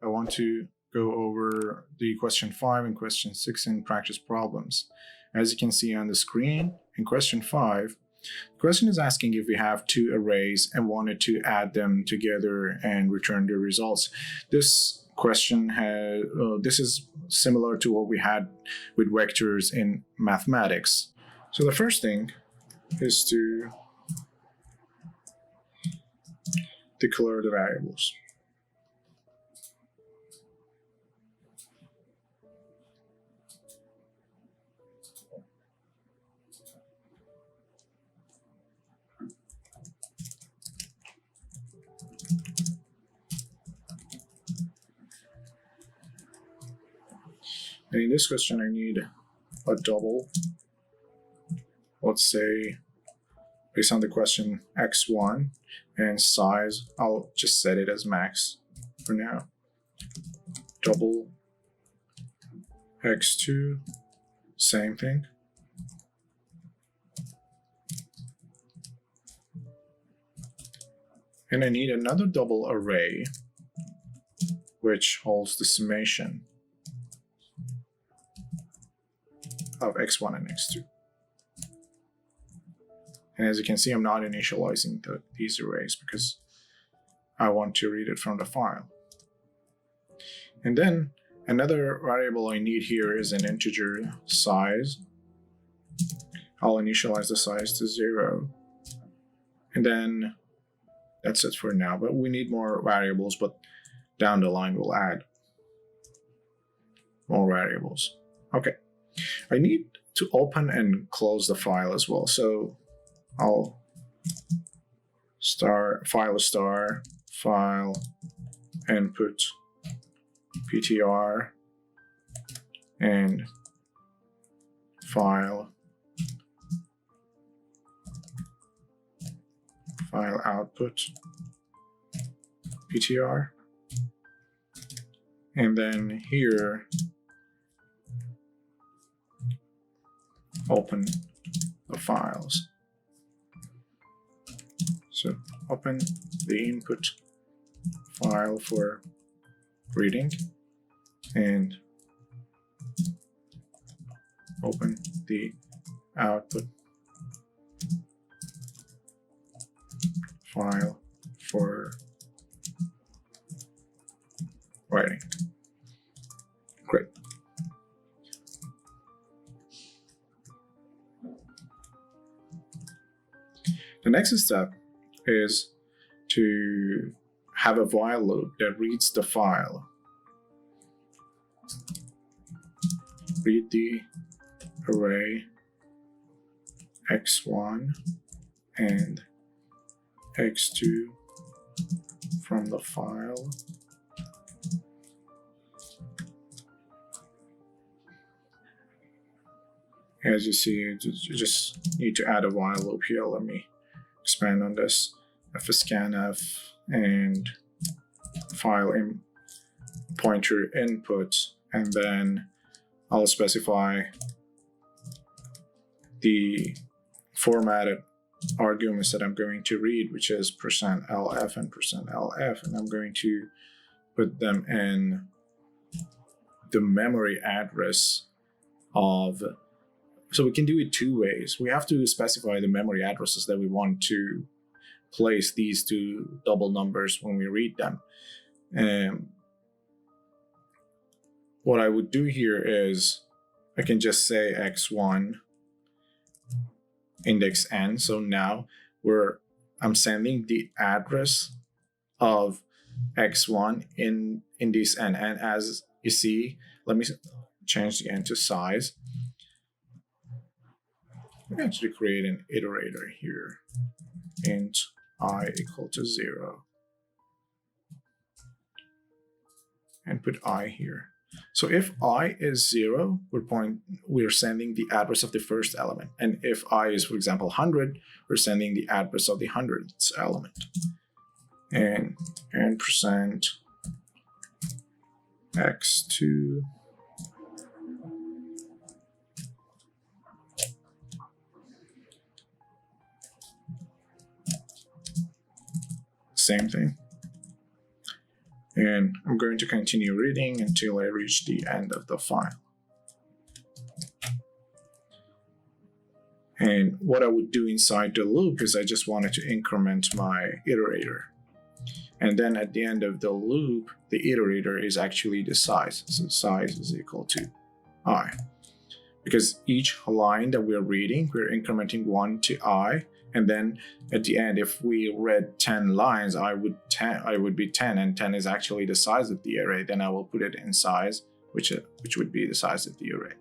I want to go over the question 5 and question 6 in practice problems. As you can see on the screen, in question 5, the question is asking if we have two arrays and wanted to add them together and return the results. This question this is similar to what we had with vectors in mathematics. So the first thing is to declare the variables. And in this question, I need a double. Let's say, based on the question, x1, and size, I'll just set it as max for now. Double x2, same thing. And I need another double array, which holds the summation of x1 and x2. And as you can see, I'm not initializing these arrays because I want to read it from the file. And then another variable I need here is an integer size. I'll initialize the size to 0. And then that's it for now, but we need more variables, but down the line we'll add more variables. Okay, I need to open and close the file as well. So I'll file input ptr and file output ptr, and then here open the files. So open the input file for reading and open the output file for writing. Great. The next step is to have a while loop that reads the file. Read the array x1 and x2 from the file. As you see, you just need to add a while loop here. Let me expand on this. fscanf and file pointer input, and then I'll specify the formatted arguments that I'm going to read, which is %lf and %lf, and I'm going to put them in the memory address of. So we can do it two ways. We have to specify the memory addresses that we want to place these two double numbers when we read them. And what I would do here is I can just say x1 index n. So now I'm sending the address of x1 in index n. And as you see, let me change the n to size. We can actually create an iterator here. Int I equal to 0. And put I here. So if I is 0, we're sending the address of the first element. And if I is, for example, 100, we're sending the address of the 100th element. And %x2 same thing. And I'm going to continue reading until I reach the end of the file. And what I would do inside the loop is I just wanted to increment my iterator. And then at the end of the loop, the iterator is actually the size. So size is equal to I. Because each line that we're reading, we're incrementing 1 to I. And then at the end, if we read 10 lines, I would be 10, and 10 is actually the size of the array. Then I will put it in size, which would be the size of the array.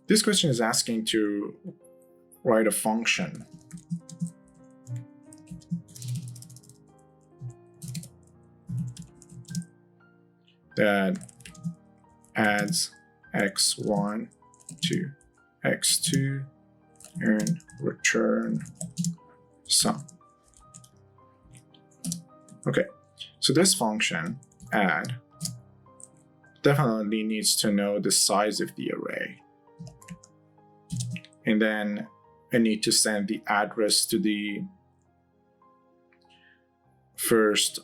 This question is asking to write a function that adds x1 to x2 and return sum. Okay, so this function add definitely needs to know the size of the array. And then I need to send the address to the first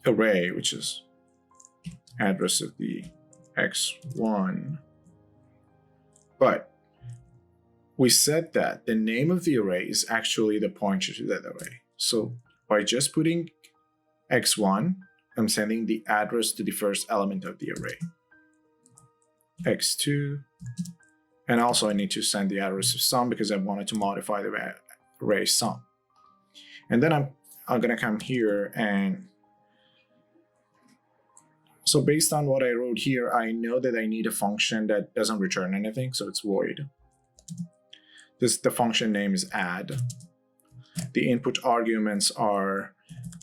array, which is address of the x1. But we said that the name of the array is actually the pointer to that array. So by just putting x1, I'm sending the address to the first element of the array. x2, and also I need to send the address of sum because I wanted to modify the array sum. And then I'm gonna come here, and so based on what I wrote here, I know that I need a function that doesn't return anything, so it's void. The function name is add. The input arguments are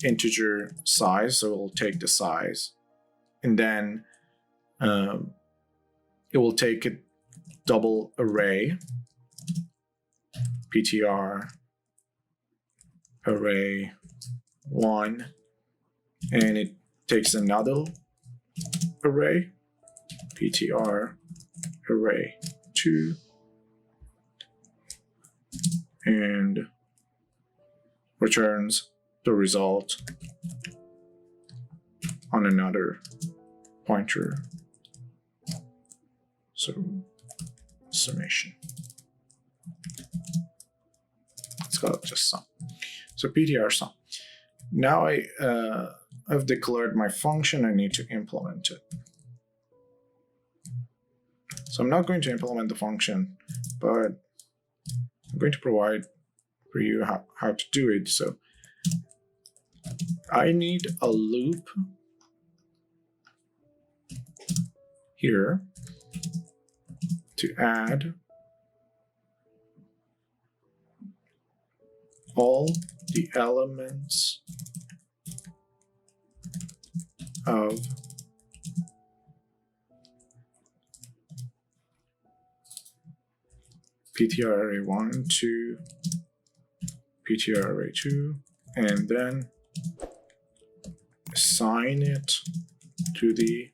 integer size, so it'll take the size. And then it will take a double array, ptr array 1, and it takes another array, ptr array 2, and returns the result on another pointer. So summation. Let's call it just sum. So ptr sum. Now I've declared my function. I need to implement it. So I'm not going to implement the function, but I'm going to provide for you how to do it. So I need a loop here to add all the elements of ptr array 1 to ptr array 2, and then assign it to the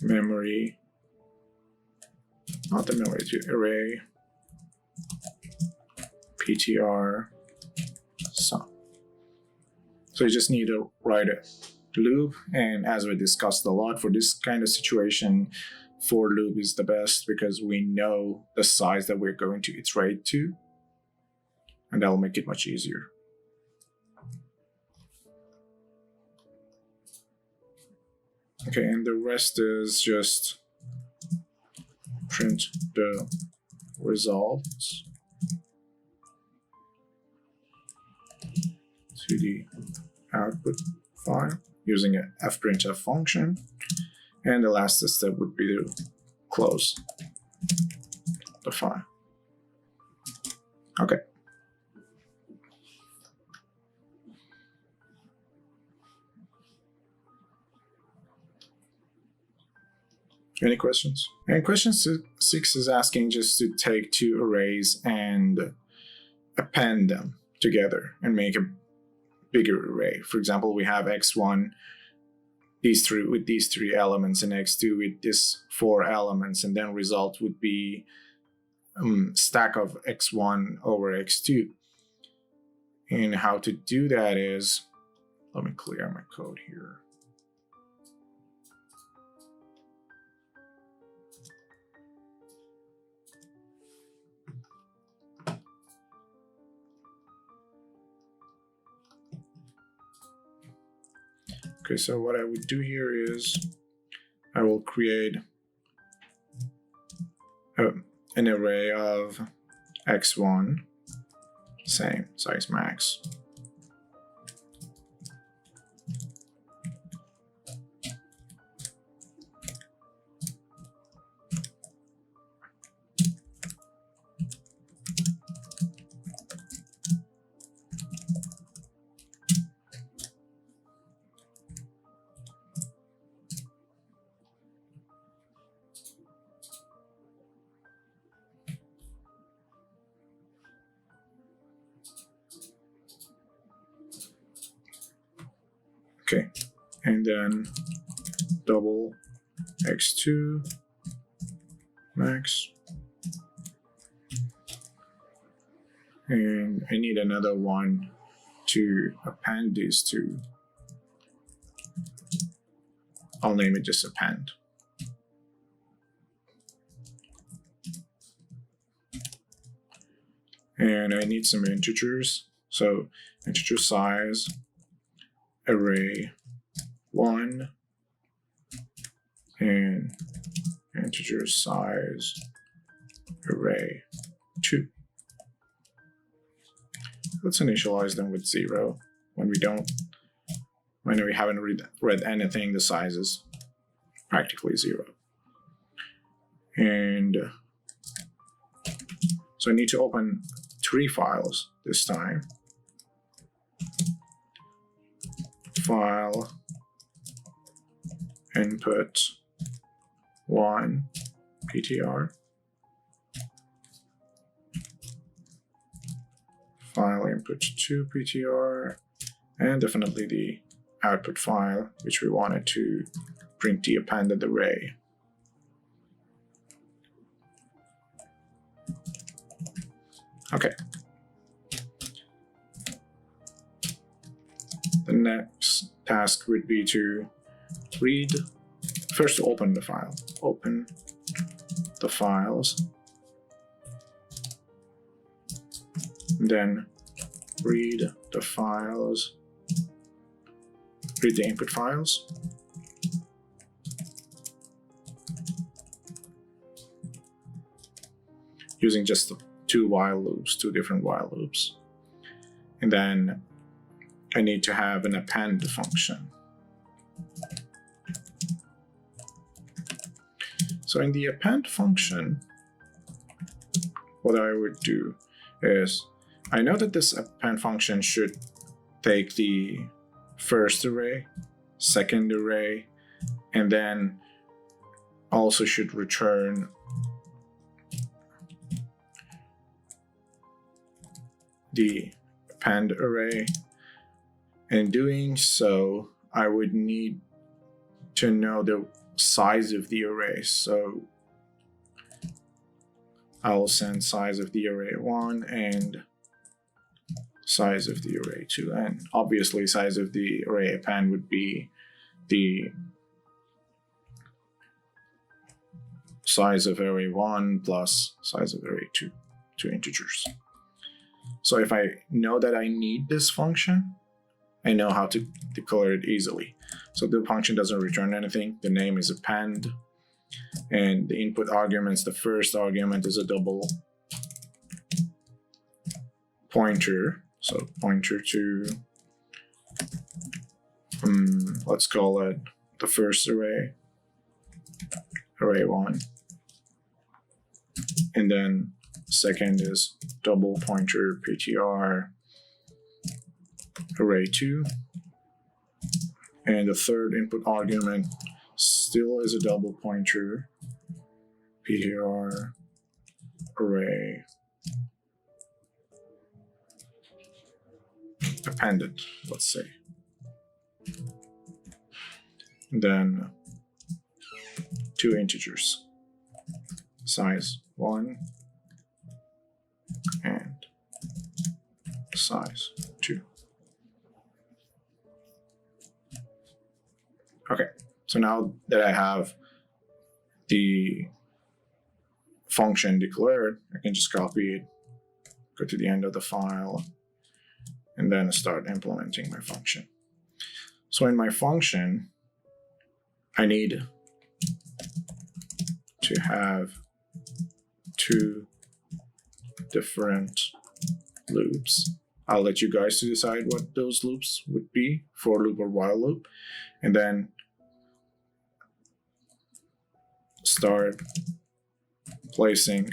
memory, not the memory, to array ptr sum. So you just need to write a loop, and as we discussed a lot, for this kind of situation, for loop is the best because we know the size that we're going to iterate to, and that will make it much easier. Okay, and the rest is just print the results to the output file using an fprintf function. And the last step would be to close the file. Okay. Any questions? And question 6 is asking just to take two arrays and append them together and make a bigger array. For example, we have x1 with these three elements and x2 with these 4 elements, and then result would be stack of x1 over x2. And how to do that is, let me clear my code here. Okay, so what I would do here is I will create an array of x1, same size max. Okay, and then double x2 max. And I need another one to append these two. I'll name it just append. And I need some integers. So integer size, array 1, and integer size, array 2. Let's initialize them with 0. When we haven't read anything, the size is practically 0. And so I need to open 3 files this time. File, input 1, PTR. File input 2 PTR, and definitely the output file, which we wanted to print the appended array. Okay. The next task would be to first open the file. Open the files. Then read the files, read the input files. Using just 2 while loops, 2 different while loops. And then I need to have an append function. So in the append function, what I would do is, I know that this append function should take the first array, second array, and then also should return the append array. In doing so, I would need to know the size of the array. So I'll send size of the array 1 and size of the array 2. And obviously size of the array append would be the size of array 1 plus size of array 2, 2 integers. So if I know that I need this function, I know how to declare it easily. So the function doesn't return anything. The name is append, and the input arguments, the first argument is a double pointer. So pointer to, let's call it the first array, array 1. And then second is double pointer PTR array 2. And the third input argument still is a double pointer PTR array appended, let's say. And then 2 integers, size 1 size 2. Okay, so now that I have the function declared, I can just copy it, go to the end of the file, and then start implementing my function. So in my function, I need to have 2 different loops. I'll let you guys to decide what those loops would be, for loop or while loop, and then start placing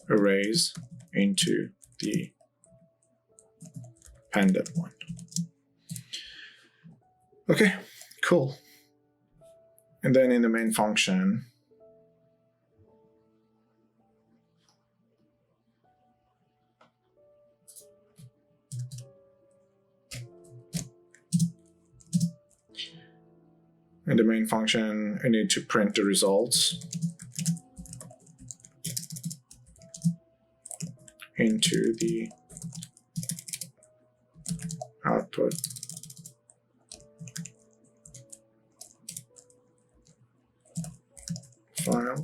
arrays into the pendant one. Okay, cool. And then in the main function, I need to print the results into the output file,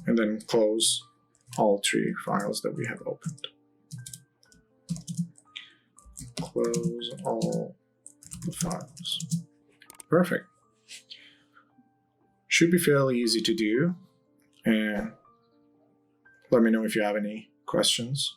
and then close all 3 files that we have opened. Close all the files. Perfect. Should be fairly easy to do, and let me know if you have any questions.